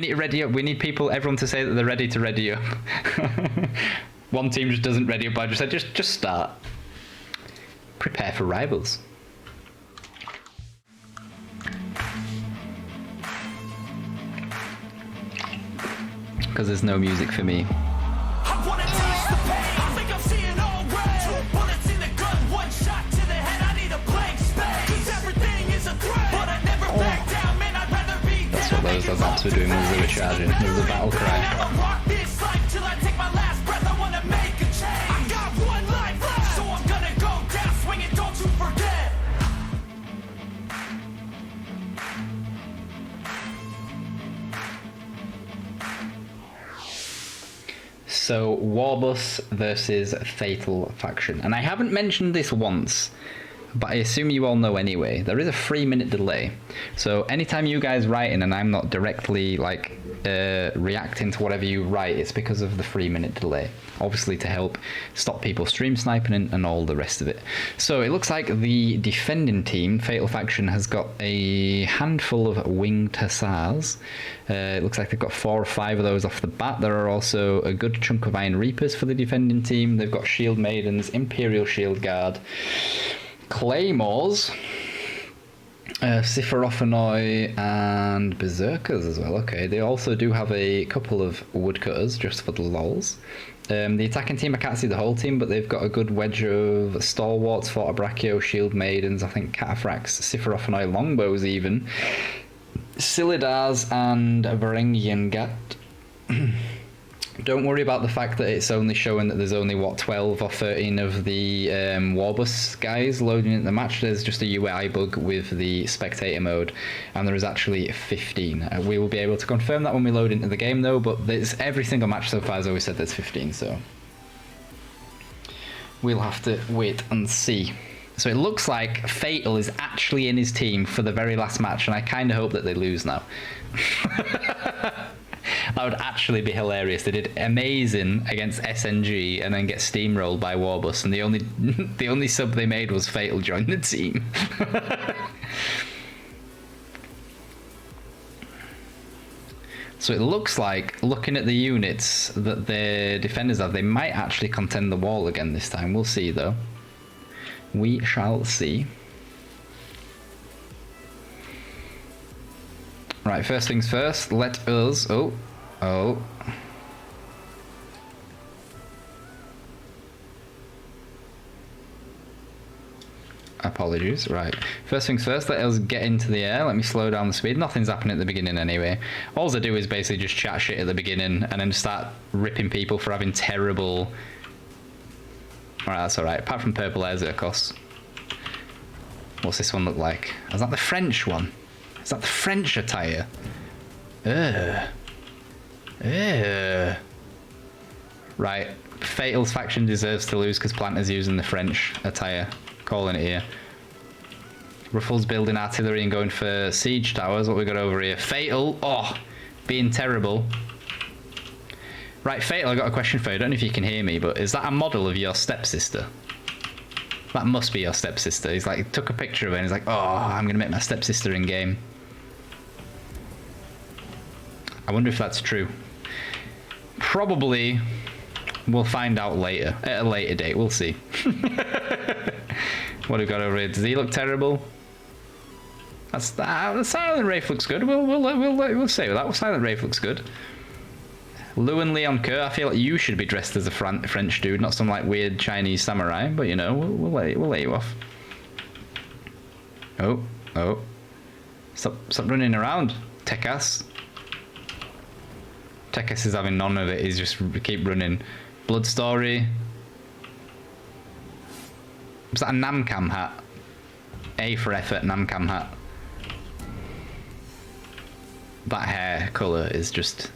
need to ready up. We need everyone to say that they're ready to ready up. One team just doesn't ready up. I just said, just start. Prepare for rivals. Because there's no music for me. That's what those apps were doing as they were charging. It was a battle cry. So, Warbus versus FatalFaction. And I haven't mentioned this once, but I assume you all know anyway. There is a 3-minute delay. So anytime you guys write in and I'm not directly like reacting to whatever you write, it's because of the 3-minute delay. Obviously to help stop people stream sniping and all the rest of it. So it looks like the defending team, FatalFaction, has got a handful of winged hussars. It looks like they've got 4 or 5 of those off the bat. There are also a good chunk of Iron Reapers for the defending team. They've got Shield Maidens, Imperial Shield Guard, Claymores, Siphorophanoi, and Berserkers as well. Okay, they also do have a couple of Woodcutters just for the lols. The attacking team, I can't see the whole team, but they've got a good wedge of Stalwarts, Fortebrachio, Shield Maidens, I think Cataphracts, Siphorophanoi, Longbows even, Silidars, and Varangian Gat. Don't worry about the fact that it's only showing that there's only, what, 12 or 13 of the Warbus guys loading into the match. There's just a UI bug with the spectator mode, and there is actually 15. We will be able to confirm that when we load into the game, though, but there's every single match so far has always said there's 15, so we'll have to wait and see. So it looks like Fatal is actually in his team for the very last match, and I kind of hope that they lose now. That would actually be hilarious. They did amazing against SNG and then get steamrolled by Warbus, and the only sub they made was Fatal join the team. So it looks like, looking at the units that the defenders have, they might actually contend the wall again this time. We'll see though. We shall see. Right, first things first, let us... Oh. Apologies, right. First things first, let us get into the air. Let me slow down the speed. Nothing's happening at the beginning anyway. All I do is basically just chat shit at the beginning and then start ripping people for having terrible... Alright, that's alright. Apart from purple air Zirkos. What's this one look like? Is that the French one? Is that the French attire? Right, Fatal's faction deserves to lose because Planter's using the French attire. Calling it here. Ruffles building artillery and going for siege towers. What we got over here? Fatal, being terrible. Right, Fatal, I got a question for you. I don't know if you can hear me, but is that a model of your stepsister? That must be your stepsister. He's like, he took a picture of her and he's like, I'm gonna make my stepsister in game. I wonder if that's true. Probably we'll find out later, at a later date. We'll see. What have we got over here? Does he look terrible? The Silent Wraith looks good. We'll say that. Silent Wraith looks good. Lou Leon Kerr, I feel like you should be dressed as a French dude, not some like weird Chinese samurai. But you know, we'll let you off. Oh! Stop running around, Tekas. Tekas is having none of it. He's just keep running. Blood Story. Was that a Namcam hat? A for effort, Namcam hat. That hair colour is just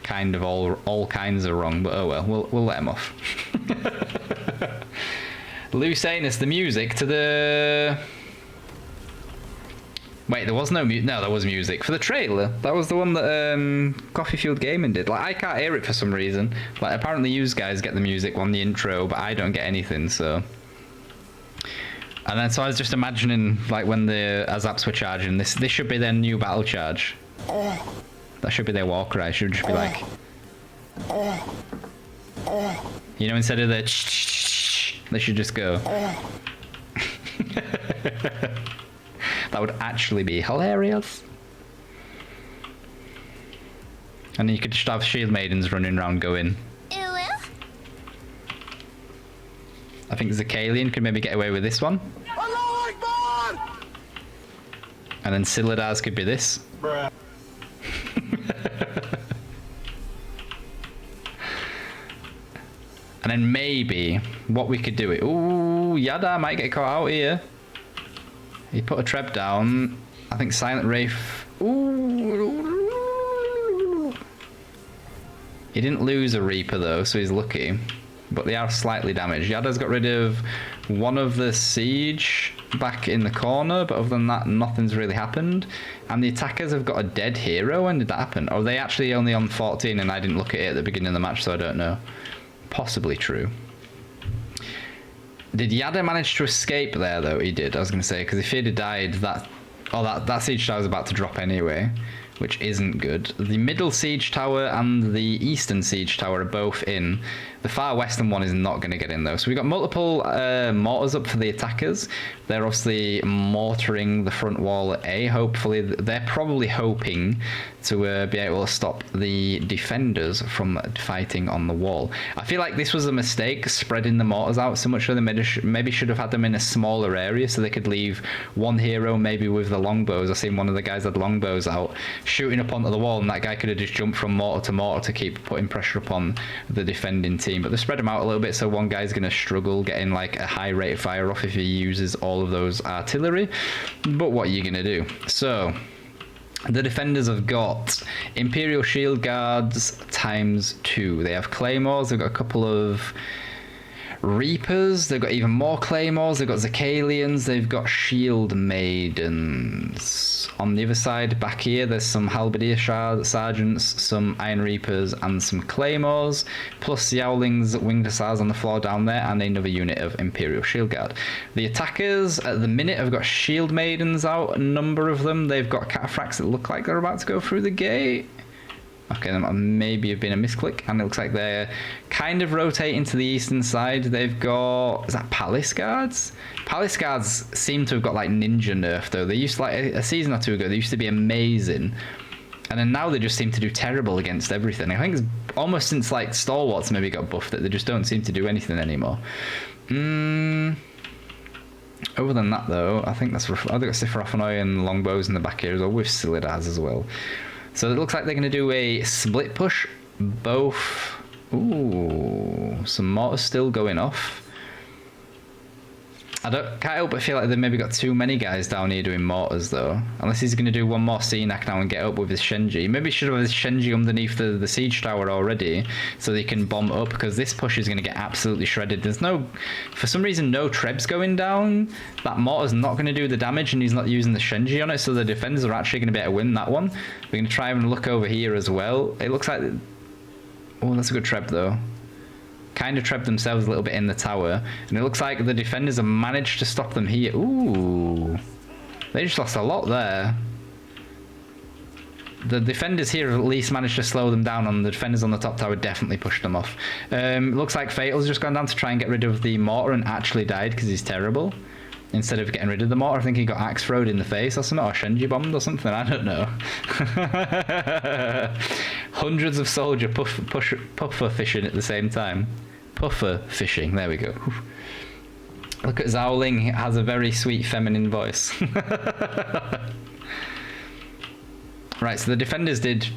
kind of all kinds of wrong, but oh well, we'll let him off. Lucanus, the music to the... Wait, there was no music. No, there was music for the trailer. That was the one that Coffee Field Gaming did. Like, I can't hear it for some reason. Like, apparently you guys get the music on the intro, but I don't get anything, so... And then, so I was just imagining, like, when the Azaps were charging, this should be their new battle charge. That should be their war cry. It should just be like... You know, instead of the... They should just go... That would actually be hilarious. And then you could just have shield maidens running around going... I think Zakalian could maybe get away with this one. And then Siladars could be this. Bruh. And then maybe what we could do it. Ooh, Yada might get caught out here. He put a treb down. I think Silent Wraith. Ooh. He didn't lose a Reaper though, so he's lucky. But they are slightly damaged. Yada's got rid of one of the siege back in the corner, but other than that, nothing's really happened. And the attackers have got a dead hero. When did that happen? Or are they actually only on 14 and I didn't look at it at the beginning of the match, so I don't know. Possibly true. Did Yada manage to escape there though? He did, I was going to say, because if he'd have died, that siege tower was about to drop anyway, which isn't good. The middle siege tower and the eastern siege tower are both in. The far western one is not going to get in though. So we've got multiple mortars up for the attackers. They're obviously mortaring the front wall at A. Hopefully, they're probably hoping to be able to stop the defenders from fighting on the wall. I feel like this was a mistake, spreading the mortars out so much. So they maybe should have had them in a smaller area so they could leave one hero maybe with the longbows. I've seen one of the guys had longbows out shooting up onto the wall, and that guy could have just jumped from mortar to mortar to keep putting pressure upon the defending team. But they spread them out a little bit, so one guy's going to struggle getting like a high rate of fire off if he uses all of those artillery. But what are you going to do? So the defenders have got Imperial Shield Guards ×2. They have Claymores. They've got a couple of Reapers. They've got even more Claymores. They've got Zakalians. They've got Shield Maidens. On the other side, back here, there's some Halberdier Sergeants, some Iron Reapers, and some Claymores, plus the Owlings, Winged Hussars on the floor down there, and another unit of Imperial Shield Guard. The attackers, at the minute, have got Shield Maidens out, a number of them. They've got Cataphracts that look like they're about to go through the gate. Okay, that maybe have been a misclick, and it looks like they're kind of rotating to the eastern side. They've got, is that Palace Guards? Palace Guards seem to have got like ninja nerf though. They used to, like a season or two ago, they used to be amazing, and then now they just seem to do terrible against everything. I think it's almost since like Stalwarts maybe got buffed that they just don't seem to do anything anymore. Other than that though, I think that's, they've got Sifrafonoi and longbows in the back here as well, with Silidars as well. So it looks like they're going to do a split push. Both. Ooh, some mortars still going off. Can't help but feel like they've maybe got too many guys down here doing mortars though. Unless he's going to do one more CNAC now and get up with his Shenji. Maybe he should have his Shenji underneath the siege tower already, so they can bomb up, because this push is going to get absolutely shredded. There's no, for some reason, no Trebs going down. That mortar's not going to do the damage, and he's not using the Shenji on it, so the defenders are actually going to be able to win that one. We're going to try and look over here as well. It looks like, oh, that's a good Treb though. Kind of trapped themselves a little bit in the tower, and it looks like the defenders have managed to stop them here. Ooh, they just lost a lot there. The defenders here have at least managed to slow them down, and the defenders on the top tower definitely pushed them off. Looks like Fatal's just gone down to try and get rid of the mortar and actually died because he's terrible. Instead of getting rid of the mortar, I think he got axe throwed in the face or something, or Shenji bombed or something, I don't know. Hundreds of soldier puffer fishing at the same time. Puffer fishing, there we go. Look at Zowling, he has a very sweet feminine voice. Right, so the defenders did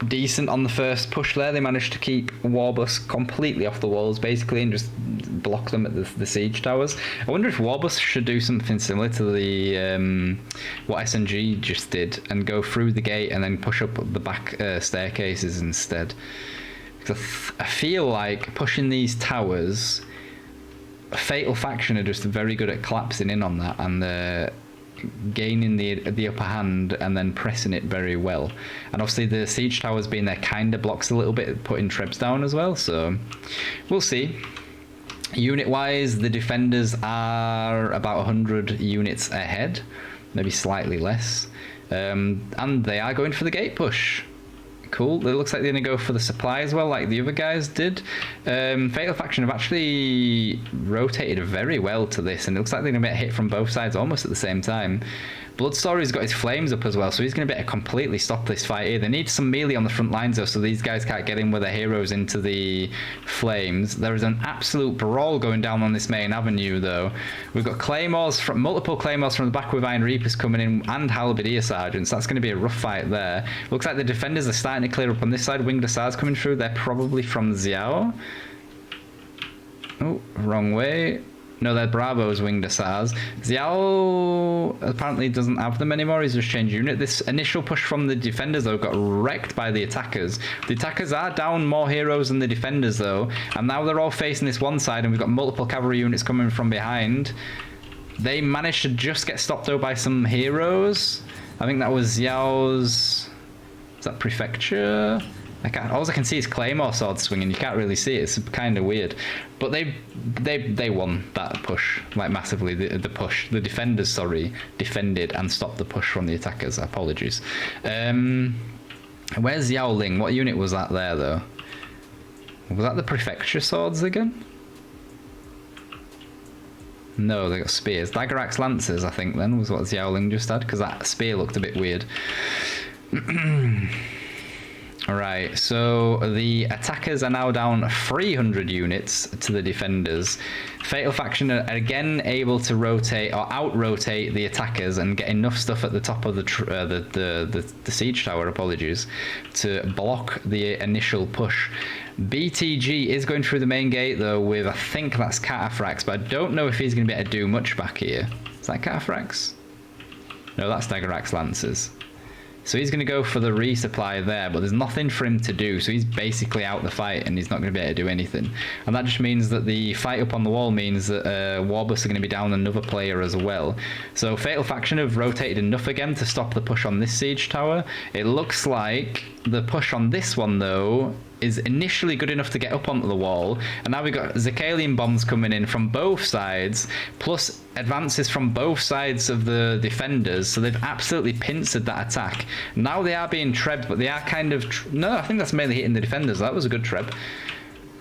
decent on the first push there. They managed to keep Warbus completely off the walls basically and just block them at the siege towers. I wonder if Warbus should do something similar to the what SNG just did and go through the gate and then push up the back staircases instead. Because I feel like pushing these towers, FatalFaction are just very good at collapsing in on that and gaining the upper hand and then pressing it very well. And obviously the siege towers being there kind of blocks a little bit, putting Trebs down as well, so we'll see. Unit wise, the defenders are about 100 units ahead, maybe slightly less, and they are going for the gate push. Cool. It looks like they're going to go for the supply as well, like the other guys did. FatalFaction have actually rotated very well to this, and it looks like they're going to get hit from both sides almost at the same time. Bloodstory's got his flames up as well, so he's going to be able to completely stop this fight here. They need some melee on the front lines though, so these guys can't get in with their heroes into the flames. There is an absolute brawl going down on this main avenue though. We've got claymores, from multiple claymores from the back with Iron Reapers coming in, and halberdier sergeants. That's going to be a rough fight there. Looks like the defenders are starting to clear up on this side. Winged Hussars coming through. They're probably from Xiao. Oh, wrong way. No, they're Bravo's Winged Hussars. Xiao apparently doesn't have them anymore. He's just changed unit. This initial push from the defenders, though, got wrecked by the attackers. The attackers are down more heroes than the defenders, though. And now they're all facing this one side, and we've got multiple cavalry units coming from behind. They managed to just get stopped, though, by some heroes. I think that was Xiao's... Is that Prefecture? All I can see is Claymore sword swinging. You can't really see it. It's kind of weird. But they won that push, like massively. The push. The defenders, sorry, defended and stopped the push from the attackers. Apologies. Where's Yaoling? What unit was that there, though? Was that the Prefecture swords again? No, they got spears. Dagger-axe lancers, I think, then, was what Xiaoling just had, because that spear looked a bit weird. Alright, so the attackers are now down 300 units to the defenders. FatalFaction are again able to rotate or out-rotate the attackers and get enough stuff at the top of the siege tower, apologies, to block the initial push. BTG is going through the main gate though with, I think that's Cataphracts, but I don't know if he's going to be able to do much back here. Is that Cataphracts? No, that's Dagger-axe lancers. So he's going to go for the resupply there, but there's nothing for him to do, so he's basically out the fight and he's not going to be able to do anything. And that just means that the fight up on the wall means that Warbus are going to be down another player as well. So FatalFaction have rotated enough again to stop the push on this siege tower. It looks like the push on this one, though, is initially good enough to get up onto the wall, and now we've got Zicalian bombs coming in from both sides, plus advances from both sides of the defenders, so they've absolutely pincered that attack. Now they are being trebbed, but they are kind of... No, I think that's mainly hitting the defenders. That was a good treb.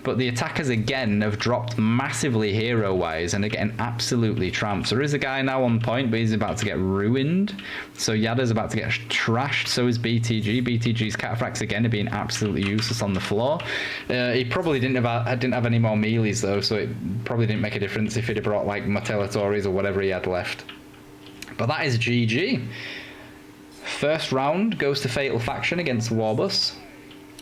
But the attackers again have dropped massively hero-wise and are getting absolutely tramped. So there is a guy now on point, but he's about to get ruined. So Yada's about to get trashed. So is BTG. BTG's Cataphracts again are being absolutely useless on the floor. He probably didn't have any more melees though, so it probably didn't make a difference if he'd have brought like Martellatories or whatever he had left. But that is GG. First round goes to FatalFaction against Warbus.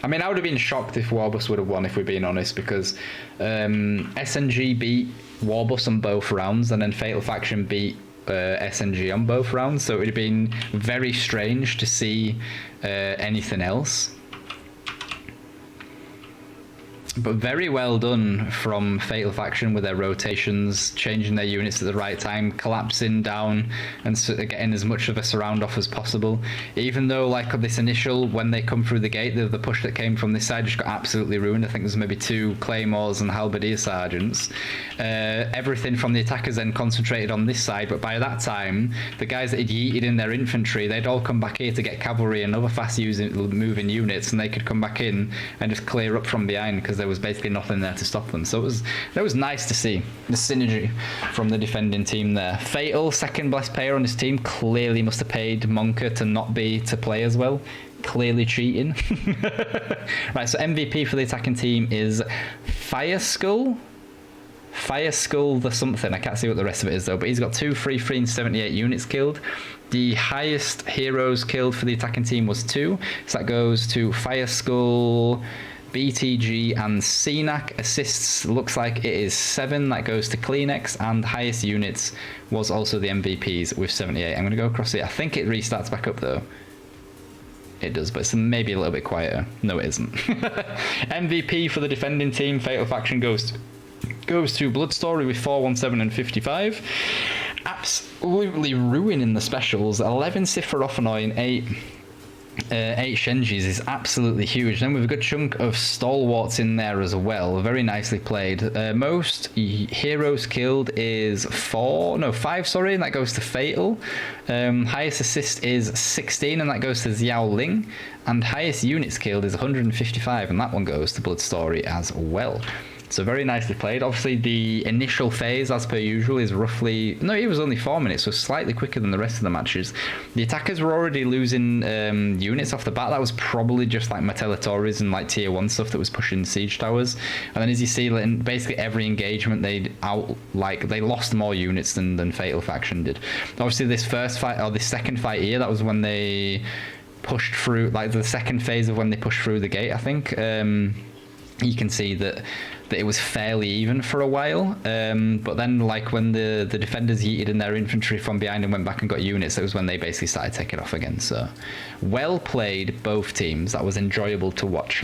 I mean, I would have been shocked if Warbus would have won, if we're being honest, because SNG beat Warbus on both rounds, and then FatalFaction beat SNG on both rounds, so it would have been very strange to see anything else. But very well done from FatalFaction with their rotations, changing their units at the right time, collapsing down and getting as much of a surround off as possible. Even though, like this initial, when they come through the gate, the push that came from this side just got absolutely ruined. I think there's maybe 2 claymores and halberdier sergeants. Everything from the attackers then concentrated on this side, but by that time, the guys that had yeeted in their infantry, they'd all come back here to get cavalry and other fast moving units, and they could come back in and just clear up from behind because there was basically nothing there to stop them. So that was nice to see the synergy from the defending team there. Fatal, second best player on his team, clearly must have paid Monka to play as well. Clearly cheating. Right, so MVP for the attacking team is Fireskull the something. I can't see what the rest of it is though, but he's got 2, 3, 3 and 78 units killed. The highest heroes killed for the attacking team was 2, so that goes to Fireskull, BTG and CNAC. Assists looks like it is 7, that goes to Kleenex, and highest units was also the MVPs with 78. I'm going to go across it. I think it restarts back up though. It does, but it's maybe a little bit quieter. No, it isn't. MVP for the defending team, FatalFaction goes to Bloodstory with 417 and 55. Absolutely ruining the specials. 11 Sephiroth and 8 8 Shenjis is absolutely huge. Then with a good chunk of stalwarts in there as well. Very nicely played. Most heroes killed is 5, sorry, and that goes to Fatal. Highest assist is 16, and that goes to Xiao Ling. And highest units killed is 155, and that one goes to Blood Story as well. So very nicely played. Obviously, the initial phase, as per usual, is roughly... No, it was only 4 minutes, so slightly quicker than the rest of the matches. The attackers were already losing units off the bat. That was probably just like Matellatories and like tier 1 stuff that was pushing siege towers. And then as you see, in basically every engagement, they lost more units than FatalFaction did. Obviously, this first fight, or this second fight here, that was when they pushed through, like the second phase of when they pushed through the gate, I think. You can see that it was fairly even for a while, but then like when the defenders yeeted in their infantry from behind and went back and got units, that was when they basically started taking off again. So well played, both teams. That was enjoyable to watch.